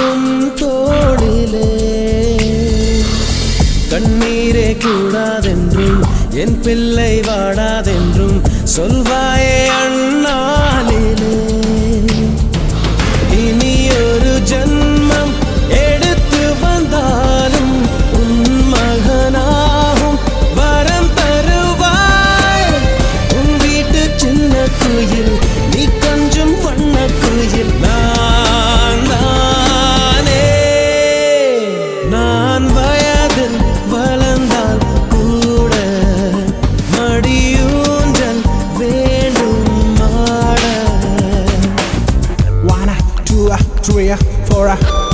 உன் தோளிலே கண்ணீரே கூடாதென்றும் என் பிள்ளை வாடாதென்றும் சொல்வாயே அண்ணாளிலே இனி ஒரு ஜன்மம் எடுத்து வந்தாலும் உன் மகனாகும் வரம் தருவாய் உன் வீட்டு சின்ன குயில் நீ கொஞ்சம் வண்ண குயில் நான் தானே நான் வயதில் வளர்ந்தால் கூட மடியூஞ்சல் வேண்டும் ஆட 1 2 3 4